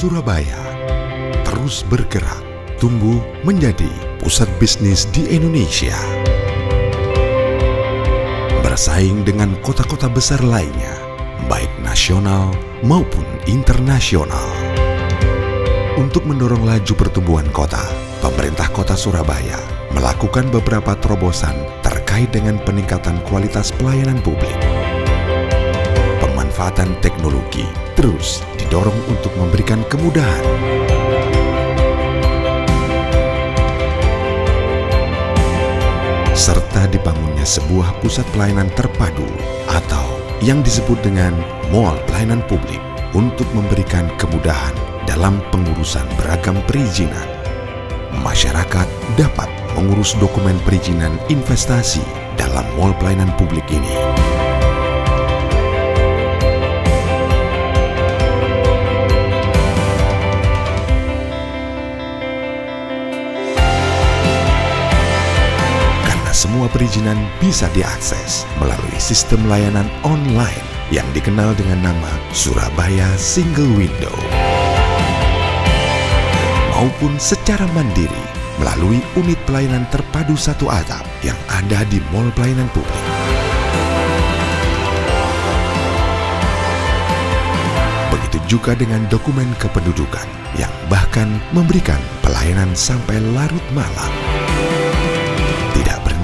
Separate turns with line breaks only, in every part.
Surabaya terus bergerak, tumbuh menjadi pusat bisnis di Indonesia. Bersaing dengan kota-kota besar lainnya, baik nasional maupun internasional. Untuk mendorong laju pertumbuhan kota, pemerintah kota Surabaya melakukan beberapa terobosan terkait dengan peningkatan kualitas pelayanan publik. Pemanfaatan teknologi terus didorong untuk memberikan kemudahan. Serta dibangunnya sebuah pusat pelayanan terpadu atau yang disebut dengan Mall Pelayanan Publik untuk memberikan kemudahan dalam pengurusan beragam perizinan. Masyarakat dapat mengurus dokumen perizinan investasi dalam Mall Pelayanan Publik ini. Semua perizinan bisa diakses melalui sistem layanan online yang dikenal dengan nama Surabaya Single Window, maupun secara mandiri melalui unit pelayanan terpadu satu atap yang ada di Mall Pelayanan Publik. Begitu juga dengan dokumen kependudukan yang bahkan memberikan pelayanan sampai larut malam.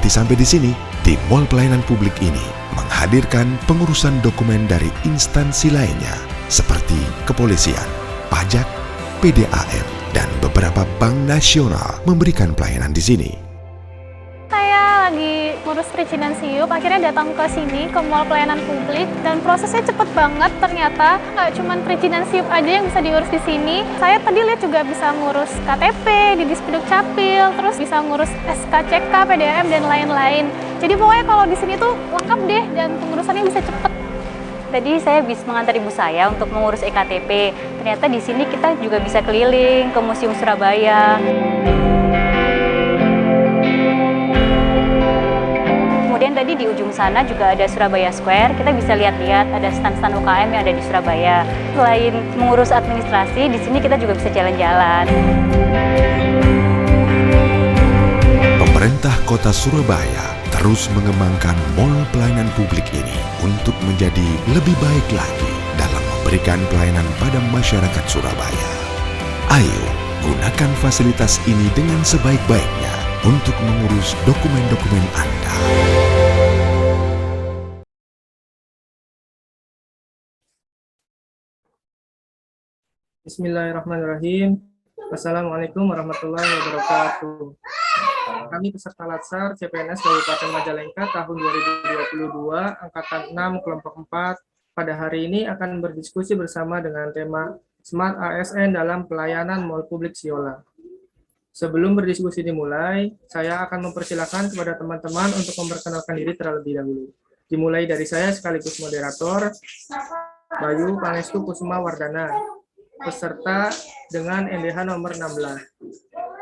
Sampai di sini, di Mall Pelayanan Publik ini menghadirkan pengurusan dokumen dari instansi lainnya seperti kepolisian, pajak, PDAM, dan beberapa bank nasional memberikan pelayanan di sini.
Saya lagi ngurus perizinan SIUP, akhirnya datang ke sini, ke Mall Pelayanan Publik, dan prosesnya cepet banget ternyata. Nggak cuma perizinan SIUP aja yang bisa diurus di sini. Saya tadi lihat juga bisa ngurus KTP di Dispenduk Capil, terus bisa ngurus SKCK, PDAM, dan lain-lain. Jadi pokoknya kalau di sini tuh lengkap deh, dan pengurusannya bisa cepet.
Tadi saya bisa mengantar ibu saya untuk mengurus EKTP. Ternyata di sini kita juga bisa keliling ke Museum Surabaya. Kemudian tadi di ujung sana juga ada Surabaya Square, kita bisa lihat-lihat ada stand-stand UKM yang ada di Surabaya. Selain mengurus administrasi, di sini kita juga bisa jalan-jalan.
Pemerintah Kota Surabaya terus mengembangkan Mall Pelayanan Publik ini untuk menjadi lebih baik lagi dalam memberikan pelayanan pada masyarakat Surabaya. Ayo, gunakan fasilitas ini dengan sebaik-baiknya untuk mengurus dokumen-dokumen Anda.
Bismillahirrahmanirrahim. Assalamualaikum warahmatullahi wabarakatuh. Kami peserta Latsar CPNS Kabupaten Majalengka tahun 2022, Angkatan 6, Kelompok 4, pada hari ini akan berdiskusi bersama dengan tema Smart ASN dalam Pelayanan Mall Publik Siola. Sebelum berdiskusi dimulai, saya akan mempersilahkan kepada teman-teman untuk memperkenalkan diri terlebih dahulu. Dimulai dari saya sekaligus moderator, Bayu Pangestu Kusuma Wardana, peserta dengan NDH nomor 16.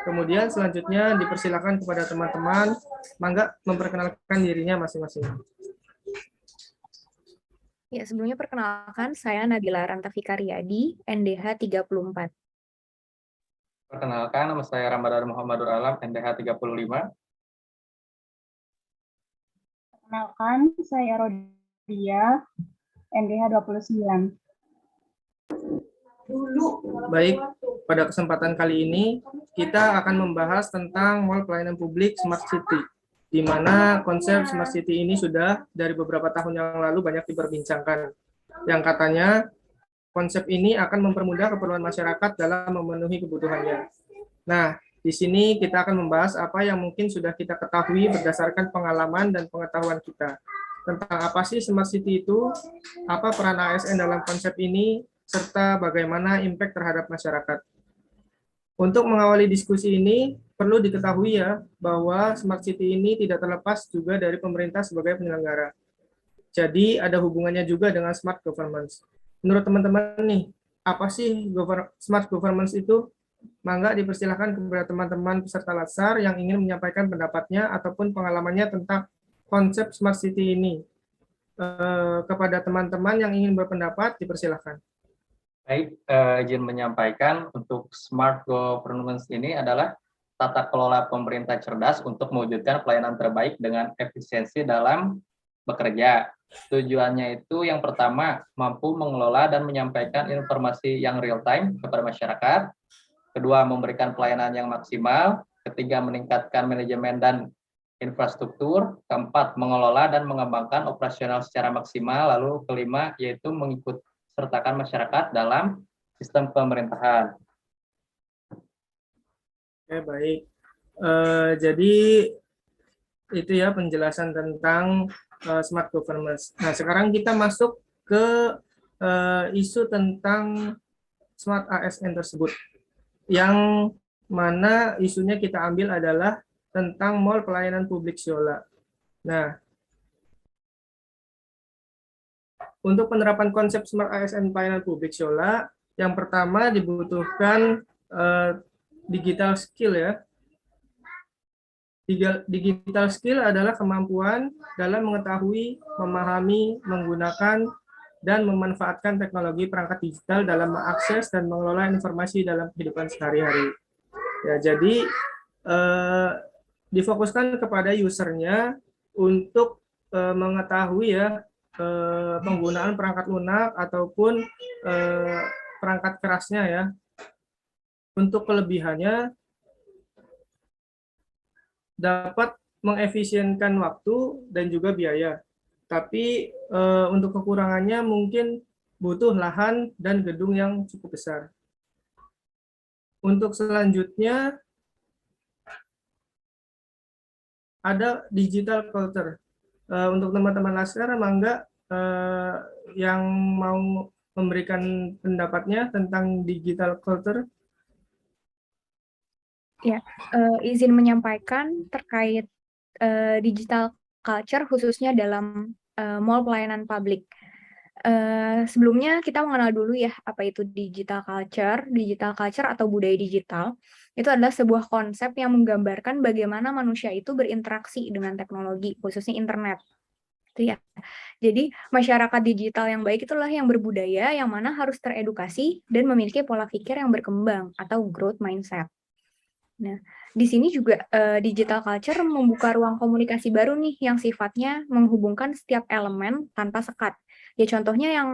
Kemudian selanjutnya dipersilakan kepada teman-teman, mangga memperkenalkan dirinya masing-masing.
Ya, sebelumnya perkenalkan, saya Nabila Rantafika Riyadi, NDH 34.
Perkenalkan, nama saya Ramadan Muhammadur Alam, NDH 35.
Perkenalkan, saya Rodia, NDH 29.
Baik, pada kesempatan kali ini kita akan membahas tentang Mall Pelayanan Publik Smart City, di mana konsep Smart City ini sudah dari beberapa tahun yang lalu banyak diperbincangkan, yang katanya konsep ini akan mempermudah keperluan masyarakat dalam memenuhi kebutuhannya. Nah, di sini kita akan membahas apa yang mungkin sudah kita ketahui berdasarkan pengalaman dan pengetahuan kita. Tentang apa sih Smart City itu, apa peran ASN dalam konsep ini, serta bagaimana impact terhadap masyarakat. Untuk mengawali diskusi ini, perlu diketahui ya, bahwa Smart City ini tidak terlepas juga dari pemerintah sebagai penyelenggara. Jadi ada hubungannya juga dengan Smart Governance. Menurut teman-teman nih, apa sih Smart Governance itu? Mangga dipersilahkan kepada teman-teman peserta Latsar yang ingin menyampaikan pendapatnya ataupun pengalamannya tentang konsep Smart City ini. Kepada teman-teman yang ingin berpendapat, dipersilahkan.
Baik, izin menyampaikan untuk smart governance ini adalah tata kelola pemerintah cerdas untuk mewujudkan pelayanan terbaik dengan efisiensi dalam bekerja. Tujuannya itu yang pertama, mampu mengelola dan menyampaikan informasi yang real time kepada masyarakat. Kedua, memberikan pelayanan yang maksimal. Ketiga, meningkatkan manajemen dan infrastruktur. Keempat, mengelola dan mengembangkan operasional secara maksimal. Lalu kelima, yaitu mengikut sertakan masyarakat dalam sistem pemerintahan.
Oke, baik. Jadi itu ya penjelasan tentang smart governance. Nah, sekarang kita masuk ke isu tentang smart ASN tersebut. Yang mana isunya kita ambil adalah tentang Mall Pelayanan Publik Siola. Nah, untuk penerapan konsep Smart ASN Pelayanan Publik Siola, yang pertama dibutuhkan digital skill ya. Digital skill adalah kemampuan dalam mengetahui, memahami, menggunakan, dan memanfaatkan teknologi perangkat digital dalam mengakses dan mengelola informasi dalam kehidupan sehari-hari. Ya, jadi difokuskan kepada usernya untuk mengetahui ya penggunaan perangkat lunak ataupun perangkat kerasnya ya. Untuk kelebihannya dapat mengefisienkan waktu dan juga biaya. Tapi untuk kekurangannya mungkin butuh lahan dan gedung yang cukup besar. Untuk selanjutnya ada digital culture. Untuk teman-teman Laskar, mangga yang mau memberikan pendapatnya tentang digital culture.
Ya, izin menyampaikan terkait digital culture khususnya dalam mall pelayanan publik. Sebelumnya kita mengenal dulu ya apa itu digital culture. Digital culture atau budaya digital itu adalah sebuah konsep yang menggambarkan bagaimana manusia itu berinteraksi dengan teknologi, khususnya internet. Itu ya. Jadi masyarakat digital yang baik itulah yang berbudaya, yang mana harus teredukasi dan memiliki pola pikir yang berkembang atau growth mindset. Nah, di sini juga digital culture membuka ruang komunikasi baru nih yang sifatnya menghubungkan setiap elemen tanpa sekat. Ya contohnya yang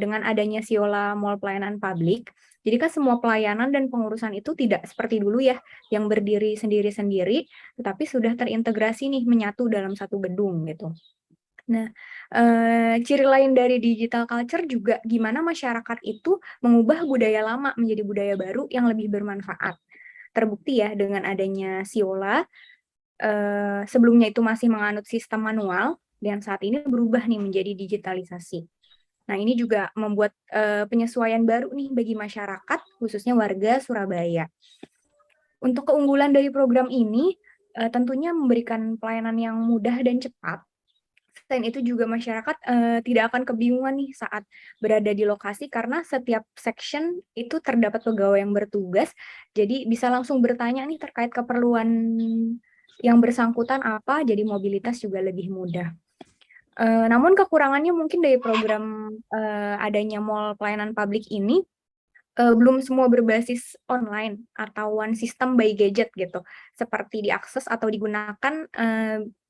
dengan adanya Siola Mall Pelayanan Publik, jadi kan semua pelayanan dan pengurusan itu tidak seperti dulu ya, yang berdiri sendiri-sendiri, tetapi sudah terintegrasi nih menyatu dalam satu gedung gitu. Nah, ciri lain dari digital culture juga gimana masyarakat itu mengubah budaya lama menjadi budaya baru yang lebih bermanfaat. Terbukti ya dengan adanya Siola, sebelumnya itu masih menganut sistem manual, dan saat ini berubah nih menjadi digitalisasi. Nah, ini juga membuat penyesuaian baru nih bagi masyarakat, khususnya warga Surabaya. Untuk keunggulan dari program ini, tentunya memberikan pelayanan yang mudah dan cepat. Selain itu juga masyarakat tidak akan kebingungan nih saat berada di lokasi karena setiap section itu terdapat pegawai yang bertugas, jadi bisa langsung bertanya nih terkait keperluan yang bersangkutan apa, jadi mobilitas juga lebih mudah. Namun kekurangannya mungkin dari program adanya mall pelayanan publik ini, belum semua berbasis online atau one system by gadget gitu, seperti diakses atau digunakan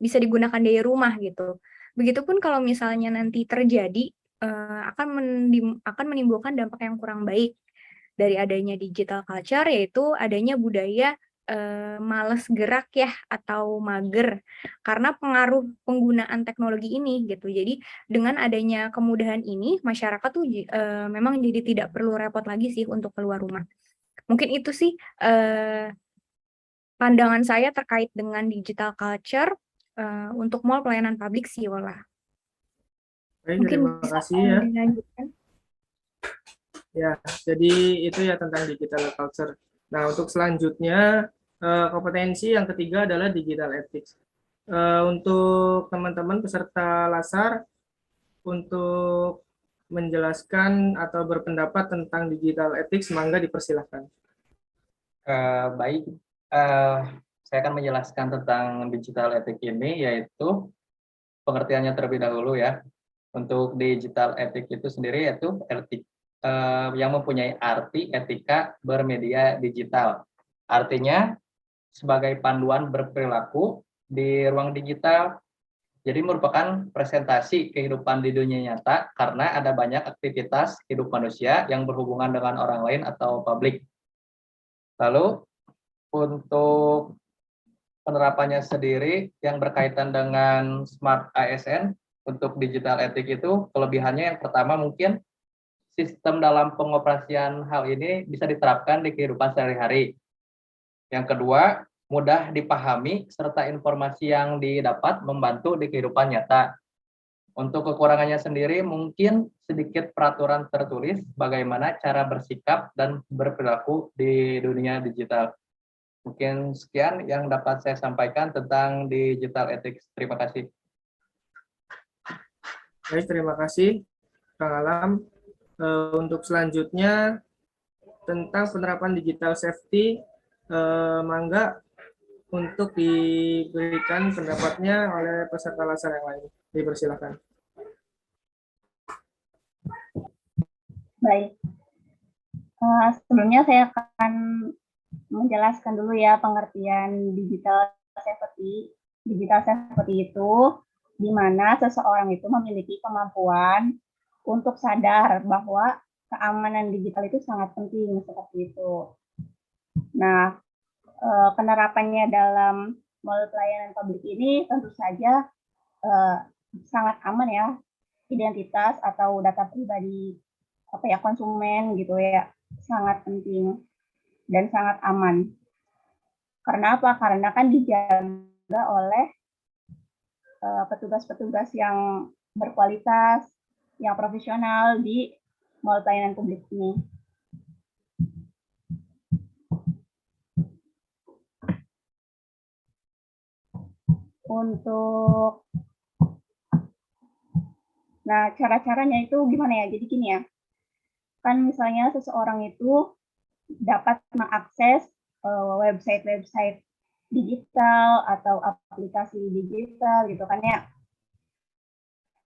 bisa digunakan dari rumah gitu. Begitupun kalau misalnya nanti terjadi akan menimbulkan dampak yang kurang baik dari adanya digital culture, yaitu adanya budaya malas gerak ya atau mager karena pengaruh penggunaan teknologi ini gitu. Jadi dengan adanya kemudahan ini masyarakat tuh memang jadi tidak perlu repot lagi sih untuk keluar rumah. Mungkin itu sih pandangan saya terkait dengan digital culture untuk mall pelayanan publik Siola.
Baik,
Mungkin
terima
bisa
kasih ya.
dilanjutkan.
Ya, jadi itu ya tentang digital culture. Nah, untuk selanjutnya kompetensi yang ketiga adalah digital ethics. Untuk teman-teman peserta LASAR untuk menjelaskan atau berpendapat tentang digital ethics, mangga dipersilahkan.
Baik, saya akan menjelaskan tentang digital ethics ini, yaitu pengertiannya terlebih dahulu ya. Untuk digital ethics itu sendiri yaitu yang mempunyai arti etika bermedia digital. Artinya sebagai panduan berperilaku di ruang digital. Jadi merupakan presentasi kehidupan di dunia nyata karena ada banyak aktivitas hidup manusia yang berhubungan dengan orang lain atau publik. Lalu untuk penerapannya sendiri yang berkaitan dengan Smart ASN untuk digital etik itu kelebihannya yang pertama mungkin sistem dalam pengoperasian hal ini bisa diterapkan di kehidupan sehari-hari. Yang kedua, mudah dipahami serta informasi yang didapat membantu di kehidupan nyata. Untuk kekurangannya sendiri mungkin sedikit peraturan tertulis bagaimana cara bersikap dan berperilaku di dunia digital. Mungkin sekian yang dapat saya sampaikan tentang digital ethics. Terima kasih.
Baik, terima kasih Kang Alam. Untuk selanjutnya tentang penerapan digital safety, mangga untuk diberikan pendapatnya oleh peserta laser yang lain. Dipersilakan.
Baik. Sebelumnya saya akan menjelaskan dulu ya pengertian digital safety. Digital safety itu di mana seseorang itu memiliki kemampuan untuk sadar bahwa keamanan digital itu sangat penting seperti itu. Nah, penerapannya dalam mall pelayanan publik ini tentu saja sangat aman ya, identitas atau data pribadi konsumen gitu ya, sangat penting dan sangat aman. Karena apa? Karena kan dijaga oleh petugas-petugas yang berkualitas, yang profesional di mall pelayanan publik ini. Nah, cara-caranya itu gimana ya? Jadi gini ya, kan misalnya seseorang itu dapat mengakses website-website digital atau aplikasi digital gitu kan ya,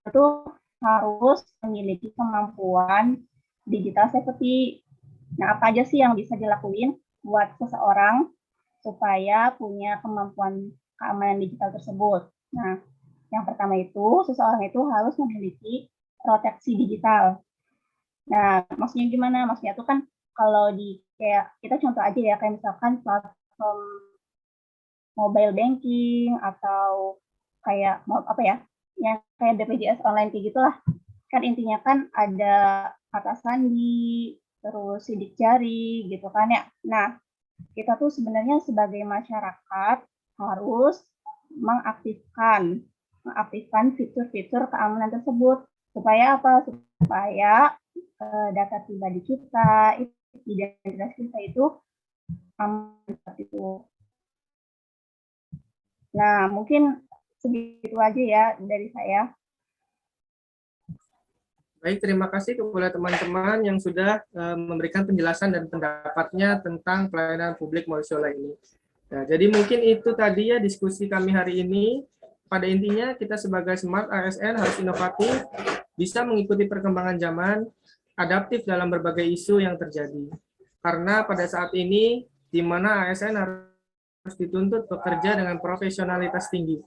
itu harus memiliki kemampuan digital safety. Nah, apa aja sih yang bisa dilakuin buat seseorang supaya punya kemampuan keamanan digital tersebut? Nah, yang pertama itu seseorang itu harus memiliki proteksi digital. Nah, maksudnya gimana? Maksudnya itu kan kalau di kayak kita contoh aja ya, kayak misalkan platform mobile banking atau kayak yang kayak BPJS online kayak gitulah. Kan intinya kan ada kata sandi, terus sidik jari gitu kan ya. Nah, kita tuh sebenarnya sebagai masyarakat harus mengaktifkan fitur-fitur keamanan tersebut supaya apa? Supaya data pribadi kita, identitas kita itu aman seperti itu. Nah, mungkin segitu aja ya dari saya.
Baik, terima kasih kepada teman-teman yang sudah memberikan penjelasan dan pendapatnya tentang pelayanan publik Mosiola ini. Nah, jadi mungkin itu tadi ya diskusi kami hari ini. Pada intinya kita sebagai Smart ASN harus inovatif, bisa mengikuti perkembangan zaman, adaptif dalam berbagai isu yang terjadi. Karena pada saat ini, di mana ASN harus dituntut bekerja dengan profesionalitas tinggi,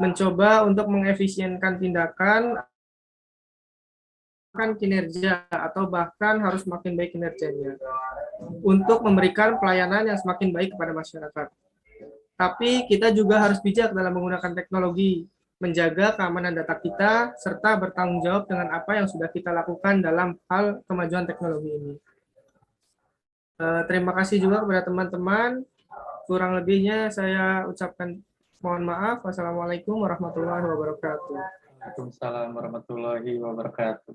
mencoba untuk mengefisienkan tindakan, kinerja, atau bahkan harus makin baik kinerjanya, untuk memberikan pelayanan yang semakin baik kepada masyarakat. Tapi kita juga harus bijak dalam menggunakan teknologi, menjaga keamanan data kita, serta bertanggung jawab dengan apa yang sudah kita lakukan dalam hal kemajuan teknologi ini. Terima kasih juga kepada teman-teman. Kurang lebihnya saya ucapkan mohon maaf. Wassalamualaikum warahmatullahi wabarakatuh.
Waalaikumsalam warahmatullahi wabarakatuh.